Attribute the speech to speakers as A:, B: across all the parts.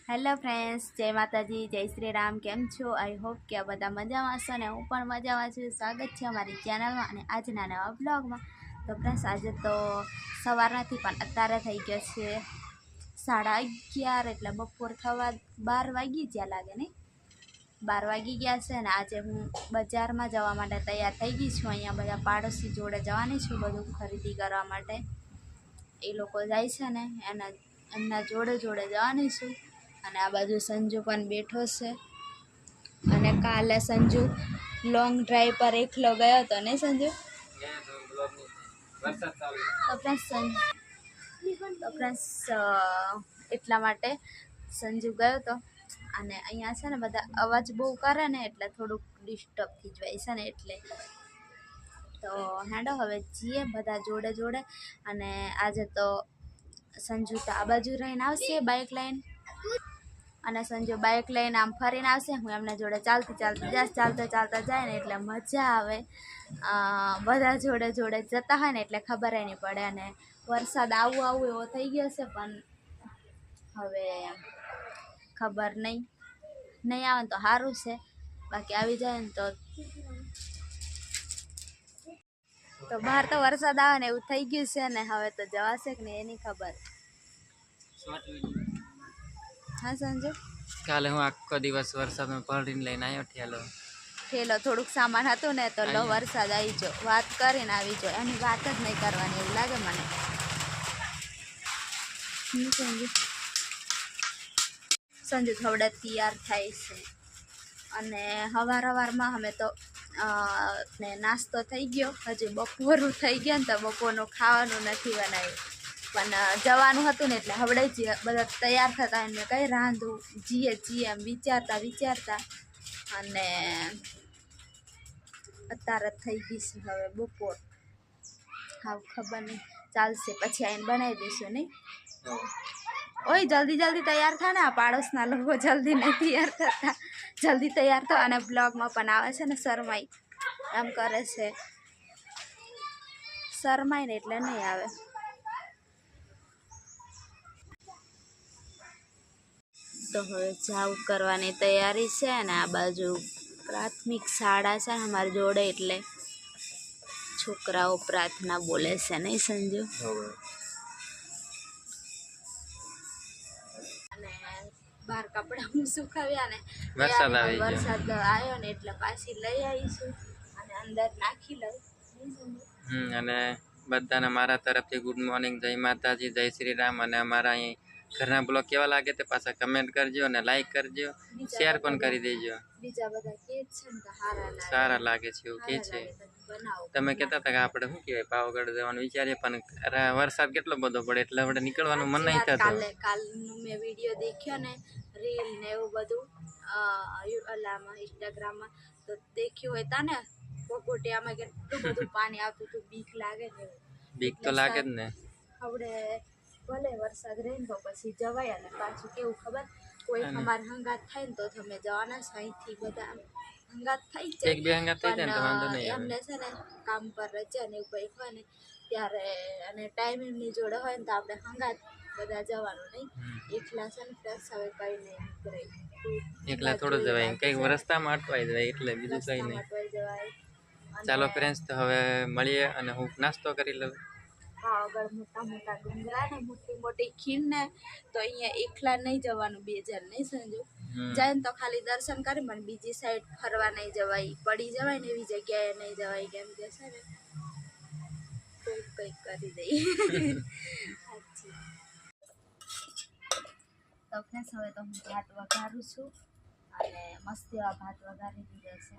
A: Hello friends, જય માતાજી, જય શ્રી રામ. કેમ છો? આઈ હોપ કે આ બધા મજામાં હશો ને હું પણ મજામાં છું. સ્વાગત છે અમારી ચેનલમાં અને આજના નવા બ્લોગમાં. તો ફ્રેન્ડ્સ, આજે તો સવાર નથી પણ અત્યારે થઈ ગયો છે 11:30, એટલે બપોર થવા 12 વાગી ગયા લાગે ને 12 વાગી ગયા છે. ને આજે હું બજારમાં જવા માટે તૈયાર થઈ ગઈ છું. અહીંયા બધા પાડોશી જોડે જવાની છું બધું ખરીદી કરવા માટે. એ લોકો જાય છે ને એમના જોડે જવાની છું. અને આ બાજુ સંજુ પણ બેઠો છે. અને કાલે સંજુ લોંગ ડ્રાઈવ પર એકલો ગયો હતો ને સંજુ? તો ફ્રેન્ડ્સ એટલા માટે સંજુ ગયો હતો. અને અહીંયા છે ને બધા અવાજ બહુ કરે ને એટલે થોડુંક ડિસ્ટર્બ થઈ જાય છે ને એટલે. તો હેડો હવે જઈએ બધા જોડે. અને આજે તો સંજુ તો આ બાજુ રહીને આવશે બાઇક લઈને, અને સંજુ બાઇક લઈને આમ ફરીને આવશે. હું એમના જોડે ચાલતા જાય ને એટલે મજા આવે. બધા જોડે જતા હોય ને એટલે ખબર નહીં પડે. અને વરસાદ આવું એવો થઈ ગયો છે પણ હવે ખબર નહીં આવે ને તો સારું છે, બાકી આવી જાય ને તો બહાર તો વરસાદ આવે ને એવું થઈ ગયું છે ને હવે તો જવાશે કે નહીં એની ખબર. હા સંજુ,
B: કાલે હું આખો દિવસ વરસાદમાં પલળીને લઈને આવ્યો
A: થેલો થોડુંક સામાન હતું ને તો લો વરસાદ આવી ગયો. વાત કરીને આવી ગયો, એની વાત જ નહીં કરવાની એવું લાગે મને. સંજુ થોડા તૈયાર થાય છે. અને સવારમાં અમે તો ને નાસ્તો થઈ ગયો. હજી બપોરું થઈ ગયા ને તો બપોરનું ખાવાનું નથી બનાવ્યું, પણ જવાનું હતું ને એટલે હવડે જ બધા તૈયાર થતા અને કઈ રાંધું જીએ એમ વિચારતા અને અત્યારે થઈ ગઈ છે હવે બપોર. હા ખબર નહીં, ચાલશે પછી આવીને બનાવી દઈશું નહીં. ઓય જલ્દી તૈયાર થા ને, આ પાડોશના લોકો જલ્દી નહીં તૈયાર થતા. જલ્દી તૈયાર થો. અને બ્લોગમાં પણ આવે છે ને શરમાઈ એમ કરે છે, શરમાય ને એટલે નહીં આવે. તો હવે જાવ કરવાની તૈયારી છે. ને આ બાજુ પ્રાથમિક શાળા છે અમારી જોડે એટલે છોકરાઓ પ્રાર્થના બોલે છે નહીં સંજુ? અને બહાર કપડા હું સુકાવ્યા ને વરસાદ આવ્યો ને એટલે પાછી લઈ આવીશું અને અંદર નાખી લઉં.
B: અને બધાને મારા તરફથી ગુડ મોર્નિંગ, જય માતાજી, જય શ્રી રામ. અને અમારા અહીં ઘરના બ્લોગ કેવા લાગે તે પાછા કમેન્ટ કરજો અને લાઈક કરજો, શેર પણ કરી દેજો.
A: બીજા બધા કે છે ને
B: સારા લાગે છે એવું કે છે. તમે કહેતા હતા કે આપણે શું કહેવાય પાવાગઢ જવાનું વિચારીએ, પણ વરસાદ કેટલો બધો પડે એટલે આપણે નીકળવાનું મન નહીં થતું.
A: કાલનું મેં વિડીયો દેખ્યો ને, રીલ ને એવું બધું ઓલામાં ઇન્સ્ટાગ્રામમાં તો દેખ્યું હોય તા ને ભગોટિયામાં કેટલું બધું પાણી આવતું હતું. બીક લાગે ને,
B: બીક તો લાગે જ ને.
A: હવે ભલે વરસાદ રહે ને તો પછી જવાય. અને પાછું કેવું ખબર, કોઈ અમારે હંગાત થાય ને તો તમે જવાના છો અહીંથી બધા હંગાત થઈ જાય. એમને છે ને કામ પર રજા ને એવું કંઈક હોય ને ત્યારે અને ટાઈમ એમની જોડે હોય ને તો આપણે હંગાત બધા જવાનું નહીં. એકલા છે ને પ્લસ હવે કઈ નહીં નીકળે,
B: એકલા થોડું જવાય, કંઈક રસ્તામાં અટવાઈ જવાય એટલે બીજું કઈ નહીં. ચાલો ફ્રેન્ડ્સ, તો હવે મળીએ અને હું નાસ્તો કરી લઉં.
A: આગળ મોટા ડુંગરા ને મોટી ખીણ ને તો અહીંયા એકલા નહીં જવાનું, 2 જણ નહીં સંજુ જાય ને તો ખાલી દર્શન કરી, પણ બીજી સાઈડ ફરવા નહીં જવાય, પડી જવાય ને એવી જગ્યાએ નહીં જવાય. કેમ કે છે ને કંઈક કરી દઈ. તો ફ્રેન્ડ્સ, હવે તો હું ભાત વઘારું છું અને મસ્ત એવા ભાત વઘારી દીધા છે.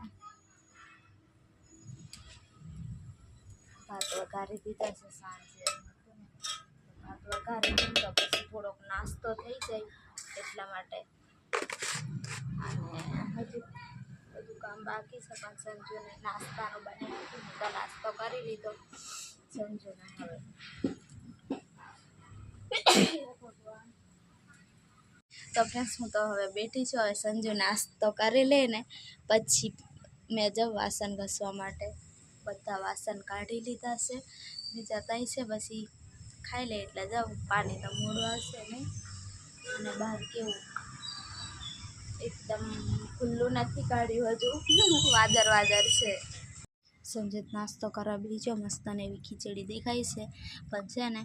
A: ભાત વઘારી દીધા છે સાંજે. ભાત વઘારી દીધું તો પછી થોડોક નાસ્તો થઈ જાય એટલા માટે. અને હજુ બધું કામ બાકી છે પણ સંજુને નાસ્તાનો બનાવી દીધું તો નાસ્તો કરી લીધો સંજુને. હવે તો ફ્રેન્ડ્સ, હું તો હવે બેઠી છું. હવે સંજુ નાસ્તો કરી લે ને પછી મેં જાઉં વાસણ ઘસવા માટે. બધા વાસણ કાઢી લીધા છે, બીજા ત્યાં છે, પછી ખાઈ લે એટલે જાઉં. પાણી તો મોડું આવશે નહીં અને બહાર કેવું એકદમ ખુલ્લું નથી કાઢ્યું હજુ, વાદર વાદર છે. સંજીત નાસ્તો કરવા બીજો મસ્ત ને એવી ખીચડી દેખાય છે, પણ છે ને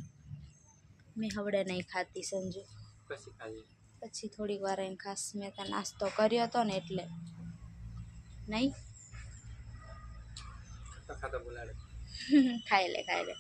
A: મેં હવડે નહીં ખાતી સંજુ,
B: પછી ખાઈએ.
A: પછી થોડીક વાર એને ખાસ. મેં તો નાસ્તો કર્યો હતો ને એટલે નહીં.
B: ખાતો બોલાડે.
A: ખાઈ લે ખાઈ લે.